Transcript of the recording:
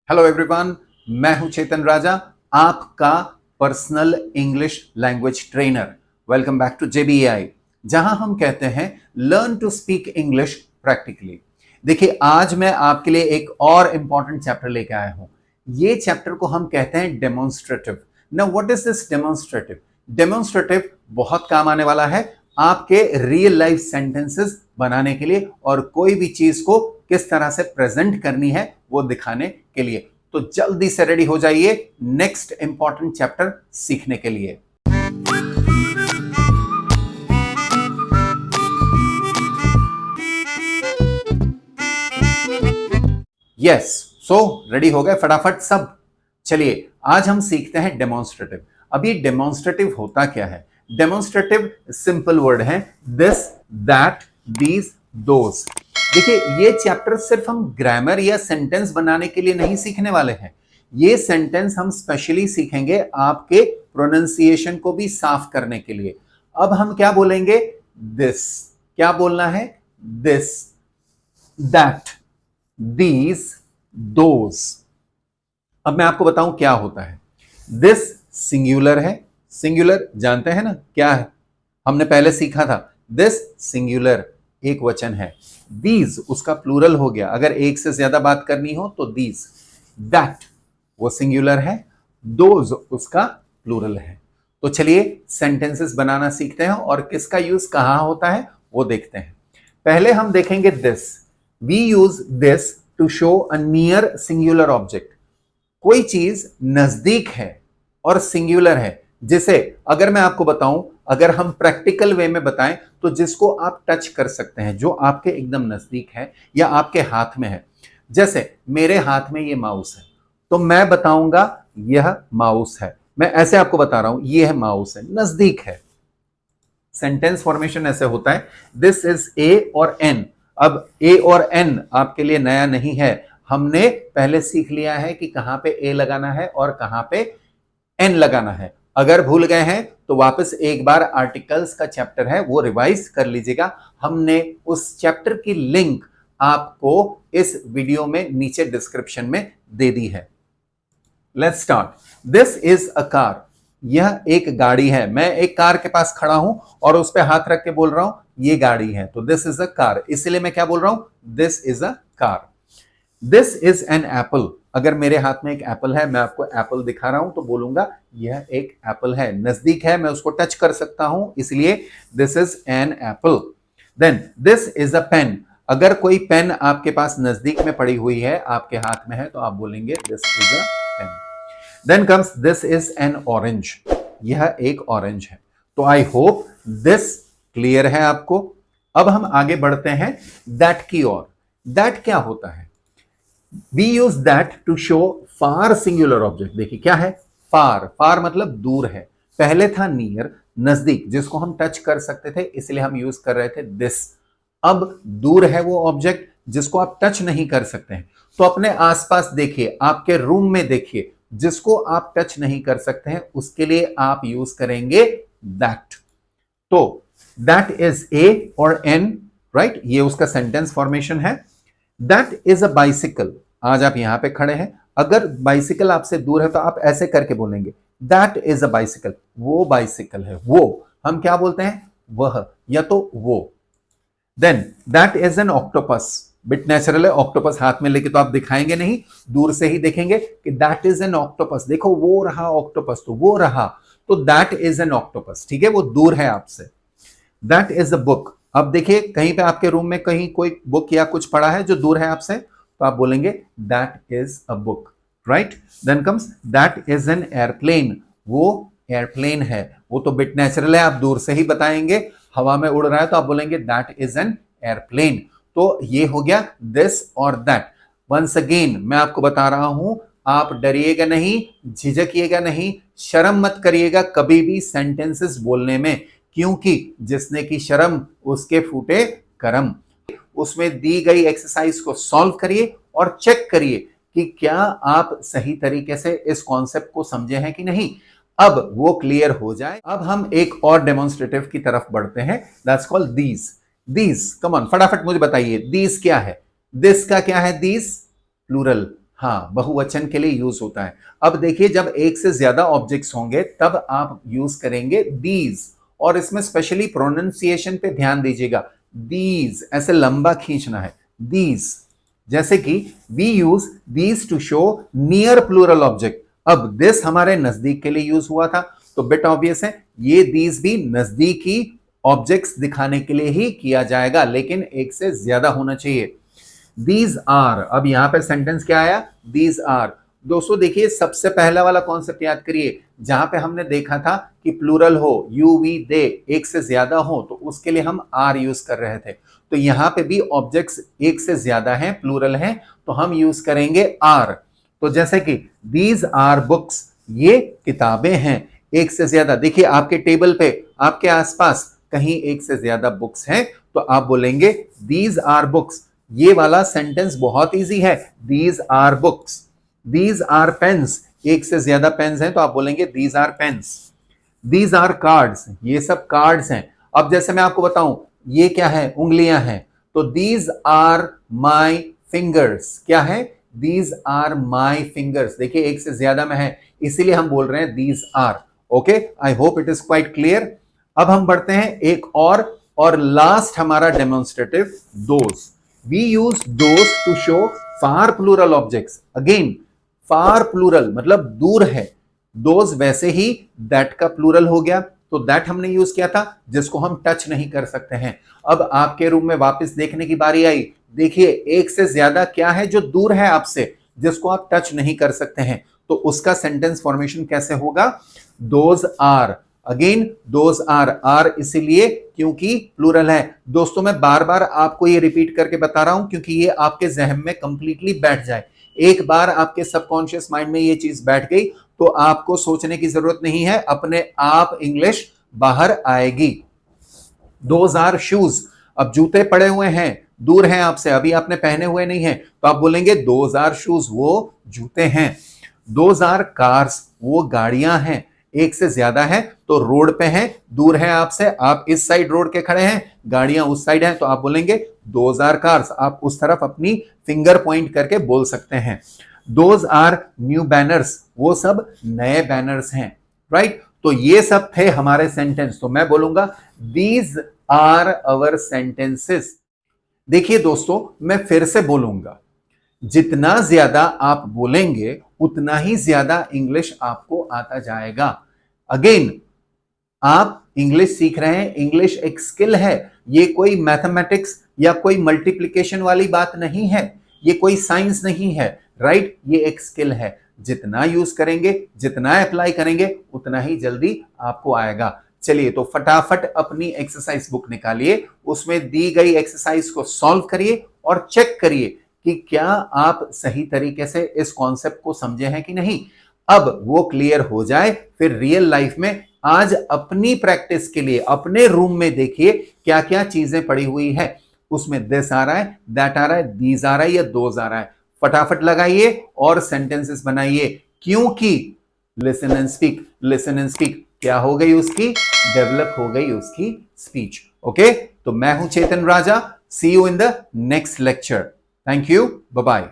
Hello everyone, मैं हूं चेतन राजा, आपका personal English language trainer. Welcome back to JBAI, जहां हम कहते हैं learn to speak English practically. देखिए, आज मैं आपके लिए एक और इंपॉर्टेंट चैप्टर लेके आया हूं। ये चैप्टर को हम कहते हैं demonstrative. Now what is this demonstrative? Demonstrative बहुत काम आने वाला है आपके रियल लाइफ सेंटेंसेस बनाने के लिए और कोई भी चीज को किस तरह से प्रेजेंट करनी है वो दिखाने के लिए। तो जल्दी से रेडी हो जाइए नेक्स्ट इंपॉर्टेंट चैप्टर सीखने के लिए। यस, सो रेडी हो गए फटाफट सब? चलिए, आज हम सीखते हैं डेमोन्स्ट्रेटिव। अब ये डेमोन्स्ट्रेटिव होता क्या है? डेमोन्स्ट्रेटिव सिंपल वर्ड है दिस, दैट, दीज, दोज। देखिए, ये चैप्टर सिर्फ हम ग्रामर या सेंटेंस बनाने के लिए नहीं सीखने वाले हैं। ये सेंटेंस हम स्पेशली सीखेंगे आपके प्रोनाउंसिएशन को भी साफ करने के लिए। अब हम क्या बोलेंगे? दिस। क्या बोलना है? This, that, these, those. अब मैं आपको बताऊं क्या होता है। दिस सिंगुलर है। सिंगुलर जानते हैं ना क्या है? हमने पहले सीखा था। दिस सिंगुलर एक वचन है। दीज उसका प्लूरल हो गया, अगर एक से ज्यादा बात करनी हो तो दीज। दैट वो सिंगुलर है, दोज उसका प्लूरल है। तो चलिए सेंटेंसेस बनाना सीखते हैं और किसका यूज कहां होता है वो देखते हैं। पहले हम देखेंगे this. We use this to show a near singular object. कोई चीज नजदीक है और सिंगुलर है, जिसे अगर मैं आपको बताऊं, अगर हम प्रैक्टिकल वे में बताएं तो जिसको आप टच कर सकते हैं, जो आपके एकदम नजदीक है या आपके हाथ में है। जैसे मेरे हाथ में ये माउस है तो मैं बताऊंगा यह माउस है। मैं ऐसे आपको बता रहा हूं यह माउस है, नजदीक है। सेंटेंस फॉर्मेशन ऐसे होता है, दिस इज ए और एन। अब ए और एन आपके लिए नया नहीं है, हमने पहले सीख लिया है कि कहां पे ए लगाना है और कहां पे एन लगाना है। अगर भूल गए हैं तो वापस एक बार आर्टिकल्स का चैप्टर है वो रिवाइज कर लीजिएगा। हमने उस चैप्टर की लिंक आपको इस वीडियो में नीचे डिस्क्रिप्शन में दे दी है। Let's start. This is a car. यह एक गाड़ी है। मैं एक कार के पास खड़ा हूं और उस पर हाथ रख के बोल रहा हूं ये गाड़ी है, तो दिस इज अ कार। इसलिए मैं क्या बोल रहा हूं? This is a car. This is an Apple. अगर मेरे हाथ में एक एप्पल है, मैं आपको एप्पल दिखा रहा हूं तो बोलूंगा यह एक एप्पल है, नजदीक है, मैं उसको टच कर सकता हूं, इसलिए this is an apple. Then this is a pen. अगर कोई पेन आपके पास नजदीक में पड़ी हुई है, आपके हाथ में है, तो आप बोलेंगे this is a pen. Then comes this is an orange. यह एक ऑरेंज है। तो आई होप दिस क्लियर है आपको। अब हम आगे बढ़ते हैं दैट की ओर। दैट क्या होता है? We use that to show far singular object. देखिए क्या है? फार। फार मतलब दूर है। पहले था नियर, नजदीक, जिसको हम टच कर सकते थे, इसलिए हम यूज कर रहे थे दिस। अब दूर है वो ऑब्जेक्ट जिसको आप टच नहीं कर सकते हैं, तो अपने आसपास देखिए, आपके रूम में देखिए, जिसको आप टच नहीं कर सकते हैं उसके लिए आप यूज करेंगे दैट। तो दैट इज ए और एन, राइट? ये उसका सेंटेंस फॉर्मेशन है। That is a bicycle. आज आप यहां पे खड़े हैं, अगर बाइसिकल आपसे दूर है तो आप ऐसे करके बोलेंगे दैट इज अ बाइसिकल। वो बाइसिकल है, वो हम क्या बोलते हैं? वह या तो वो। Then that is an octopus. Bit natural है, ऑक्टोपस हाथ में लेके तो आप दिखाएंगे नहीं, दूर से ही देखेंगे कि दैट इज एन ऑक्टोपस। देखो वो रहा ऑक्टोपस, तो वो रहा, तो दैट इज एन ऑक्टोपस। ठीक है, वो दूर है आपसे। That is a book. अब देखिए कहीं पे आपके रूम में कहीं कोई बुक या कुछ पड़ा है जो दूर है आपसे, तो आप बोलेंगे that is a book, right? Then comes that is an aeroplane. वो एयरप्लेन है, वो तो बिट नेचुरल है, आप दूर से ही बताएंगे। हवा में उड़ रहा है तो आप बोलेंगे दैट इज एन एयरप्लेन। तो ये हो गया दिस और दैट। वंस अगेन मैं आपको बता रहा हूं, आप डरिएगा नहीं, झिझकिएगा नहीं, शर्म मत करिएगा कभी भी सेंटेंसेस बोलने में, क्योंकि जिसने की शर्म उसके फूटे करम। उसमें दी गई एक्सरसाइज को सॉल्व करिए और चेक करिए कि क्या आप सही तरीके से इस कॉन्सेप्ट को समझे हैं कि नहीं। अब वो क्लियर हो जाए, अब हम एक और डेमोन्स्ट्रेटिव की तरफ बढ़ते हैं, that's called these. These, come on फटाफट मुझे बताइए दीज क्या है? दिस का क्या है? दीज प्लूरल, हाँ, बहुवचन के लिए यूज होता है। अब देखिए, जब एक से ज्यादा ऑब्जेक्ट्स होंगे तब आप यूज करेंगे दीज, और इसमें स्पेशली प्रोनाउंसिएशन पे ध्यान दीजिएगा। दीज ऐसे लंबा खींचना है, दीज। जैसे कि we use these to show near plural object. अब दिस हमारे नजदीक के लिए यूज हुआ था, तो बिट ऑब्वियस है ये दीज भी नजदीकी ऑब्जेक्ट्स दिखाने के लिए ही किया जाएगा, लेकिन एक से ज्यादा होना चाहिए। दीज आर, अब यहां पे सेंटेंस क्या आया, दीज आर। दोस्तों देखिए, सबसे पहला वाला कॉन्सेप्ट याद करिए, जहां पे हमने देखा था कि प्लूरल हो, यू वी दे, एक से ज्यादा हो, तो उसके लिए हम आर यूज कर रहे थे। तो यहां पे भी ऑब्जेक्ट्स एक से ज्यादा हैं, प्लूरल हैं, तो हम यूज करेंगे आर। तो जैसे कि दीज आर बुक्स, ये किताबें हैं, एक से ज्यादा। देखिए आपके टेबल पे, आपके आसपास कहीं एक से ज्यादा बुक्स हैं, तो आप बोलेंगे दीज आर बुक्स। ये वाला सेंटेंस बहुत इजी है, these are books. These are pens, एक से ज्यादा पेन्स हैं, तो आप बोलेंगे these are pens. These are cards, ये सब कार्ड्स हैं। अब जैसे मैं आपको बताऊं, ये क्या है, उंगलियां हैं, तो दीज आर माई फिंगर्स, क्या है, दीज आर माई फिंगर्स। देखिए एक से ज्यादा में है, इसीलिए हम बोल रहे हैं these are. Okay, I hope it is quite clear. अब हम बढ़ते हैं एक और लास्ट हमारा demonstrative, those. We use those to show far plural objects. Again, far plural मतलब दूर है। Those वैसे ही that का plural हो गया, तो that हमने यूज किया था जिसको हम टच नहीं कर सकते हैं। अब आपके रूम में वापस देखने की बारी आई, देखिए एक से ज्यादा क्या है जो दूर है आपसे, जिसको आप टच नहीं कर सकते हैं, तो उसका सेंटेंस फॉर्मेशन कैसे होगा, those are। Again those are इसीलिए क्योंकि प्लूरल है। दोस्तों मैं बार बार आपको ये रिपीट करके बता रहा हूं क्योंकि ये आपके जहन में कंप्लीटली बैठ जाए। एक बार आपके सबकॉन्शियस माइंड में ये चीज बैठ गई तो आपको सोचने की जरूरत नहीं है, अपने आप इंग्लिश बाहर आएगी। दोज आर शूज, अब जूते पड़े हुए हैं, दूर हैं आपसे, अभी आपने पहने हुए नहीं है, तो आप बोलेंगे दोज आर शूज, वो जूते हैं। दोज आर कार्स, वो गाड़ियां हैं, एक से ज्यादा है तो रोड पे हैं, दूर है आपसे, आप इस साइड रोड के खड़े हैं, गाड़ियां उस साइड हैं, तो आप बोलेंगे दोज आर कार्स, आप उस तरफ अपनी फिंगर पॉइंट करके बोल सकते हैं। दोज आर न्यू बैनर्स, वो सब नए बैनर्स हैं, राइट। तो ये सब थे हमारे सेंटेंस, तो मैं बोलूंगा दीज आर अवर सेंटेंसेस। देखिए दोस्तों, मैं फिर से बोलूंगा, जितना ज्यादा आप बोलेंगे उतना ही ज्यादा इंग्लिश आपको आता जाएगा। अगेन, आप इंग्लिश सीख रहे हैं, इंग्लिश एक स्किल है, ये कोई मैथमेटिक्स या कोई मल्टीप्लिकेशन वाली बात नहीं है, ये कोई साइंस नहीं है, राइट। ये एक स्किल है, जितना यूज करेंगे, जितना अप्लाई करेंगे, उतना ही जल्दी आपको आएगा। चलिए, तो फटाफट अपनी एक्सरसाइज बुक निकालिए, उसमें दी गई एक्सरसाइज को सॉल्व करिए और चेक करिए कि क्या आप सही तरीके से इस कॉन्सेप्ट को समझे हैं कि नहीं। अब वो क्लियर हो जाए, फिर रियल लाइफ में आज अपनी प्रैक्टिस के लिए अपने रूम में देखिए क्या क्या चीजें पड़ी हुई है, उसमें दिस आ रहा है, दैट आ रहा है, दीज आ रहा है या दोज आ रहा है। फटाफट लगाइए और सेंटेंसेस बनाइए, क्योंकि listen and speak, listen and speak क्या हो गई उसकी, डेवलप हो गई उसकी स्पीच। ओके, तो मैं हूं Chetan Raja, see you in the next lecture. Thank you. Bye-bye.